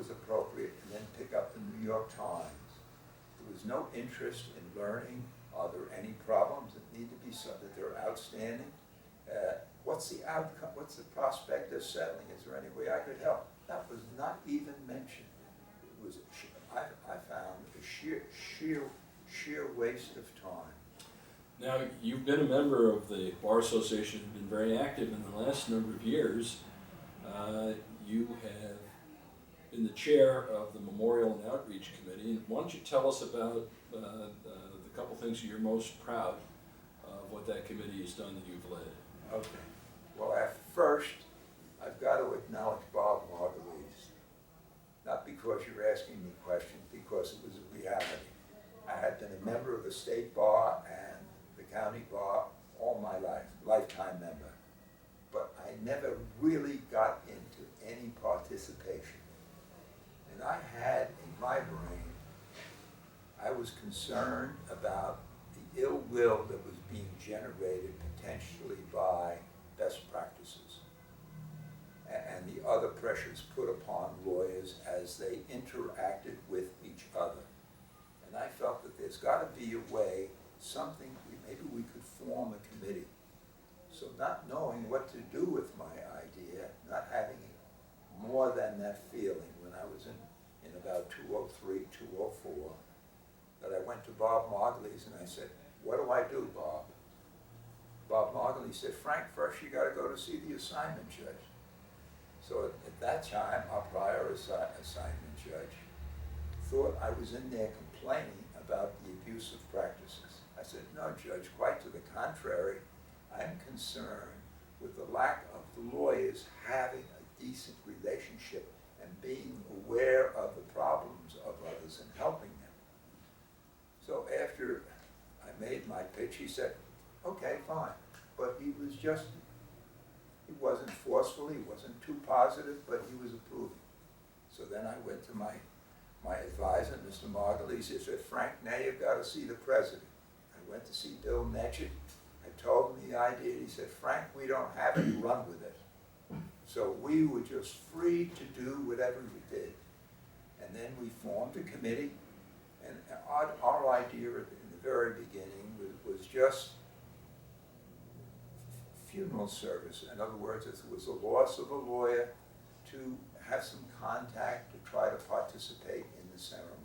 was appropriate, and then pick up the New York Times. There was no interest in learning, are there any problems that need to be solved, that they're outstanding? What's the outcome, what's the prospect of settling? Is there any way I could help? That was not even mentioned. It was, I found a sheer waste of time. Now, you've been a member of the Bar Association, been very active in the last number of years. You have been the chair of the Memorial and Outreach Committee. Why don't you tell us about the couple things you're most proud of what that committee has done that you've led? Okay. Well, at first, I've got to acknowledge Bob Margulies. Not because you're asking me questions, because it was a reality. I had been a member of the state bar and the county bar all my life, lifetime member. But I never really got into any participation. And I had in my brain, I was concerned about the ill will that was being generated potentially by best practices and the other pressures put upon lawyers as they interacted with each other. And I felt that there's got to be a way, something, maybe we could form a committee. So not knowing what to do with my idea, not having more than that feeling when I was in about 203, 204, that I went to Bob Margulies and I said, what do I do, Bob? Bob Margulies said, Frank, first you got to go to see the assignment judge. So at that time, our prior assignment judge thought I was in there complaining about the abusive practices. I said, no, Judge, quite to the contrary. I'm concerned with the lack of the lawyers having a decent relationship and being aware of the problems of others and helping them. So after I made my pitch, he said, okay, fine. But he wasn't forceful, he wasn't too positive, but he was approving. So then I went to my advisor, Mr. Margulies. He said, Frank, now you've got to see the president. I went to see Bill Netchett. I told him the idea. He said, Frank, we don't have it, run with it. So we were just free to do whatever we did. And then we formed a committee. And our idea in the very beginning was just funeral service. In other words, if there was a loss of a lawyer, to have some contact to try to participate in the ceremony.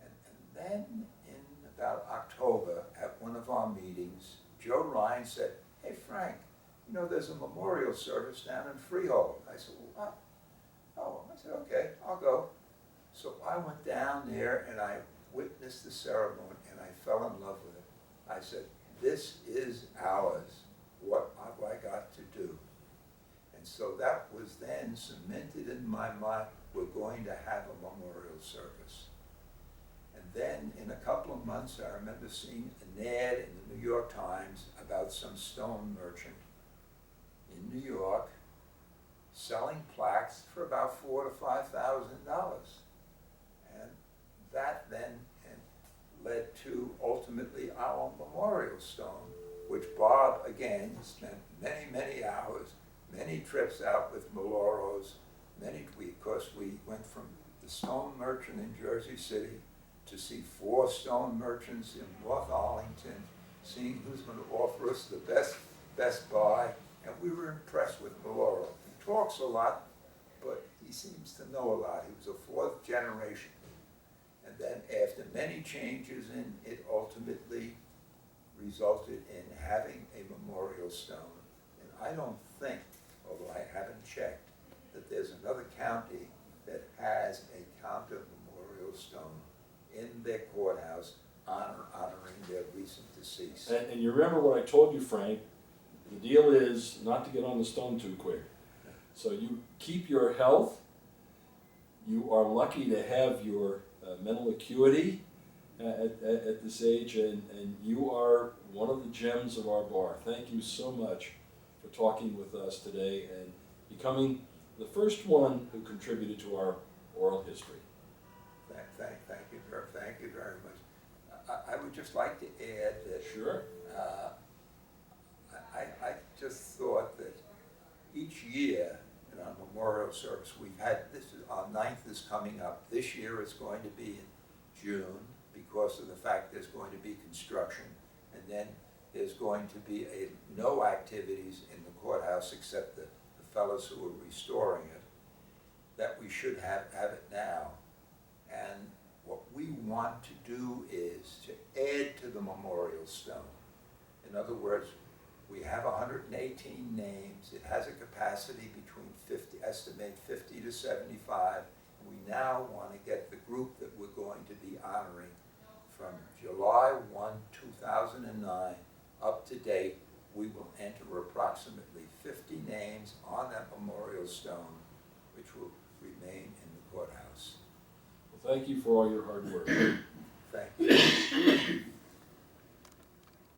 And then in about October, at one of our meetings, Joe Ryan said, hey Frank, you know there's a memorial service down in Freehold. I said, well, what? Oh, I said, okay, I'll go. So I went down there and I witnessed the ceremony and I fell in love with it. I said, this is ours. What have I got to do? And so that was then cemented in my mind, we're going to have a memorial service. And then in a couple of months, I remember seeing an ad in the New York Times about some stone merchant in New York selling plaques for about $4,000 to $5,000. And that then led to ultimately our memorial stone, which Bob, again, spent many, many hours, many trips out with Maloros, because we went from the stone merchant in Jersey City to see 4 stone merchants in North Arlington, seeing who's going to offer us the best buy, and we were impressed with Maloro. He talks a lot, but he seems to know a lot. He was a 4th generation. And then after many changes, it ultimately resulted in having a memorial stone. And I don't think, although I haven't checked, that there's another county that has a Compton memorial stone in their courthouse honoring their recent deceased. And you remember what I told you, Frank, the deal is not to get on the stone too quick. So you keep your health. You are lucky to have your mental acuity at this age, and you are one of the gems of our bar. Thank you so much for talking with us today and becoming the first one who contributed to our oral history. Thank you very much. I would just like to add that Sure. I just thought that each year in our memorial service. We've had, this is, our 9th is coming up. This year it's going to be in June because of the fact there's going to be construction. And then there's going to be no activities in the courthouse except the fellows who are restoring it, that we should have it now. And what we want to do is to add to the memorial stone. In other words, we have 118 names. It has a capacity between 50, estimate 50 to 75. We now want to get the group that we're going to be honoring from July 1, 2009 up to date. We will enter approximately 50 names on that memorial stone, which will remain in the courthouse. Well, thank you for all your hard work. Thank you.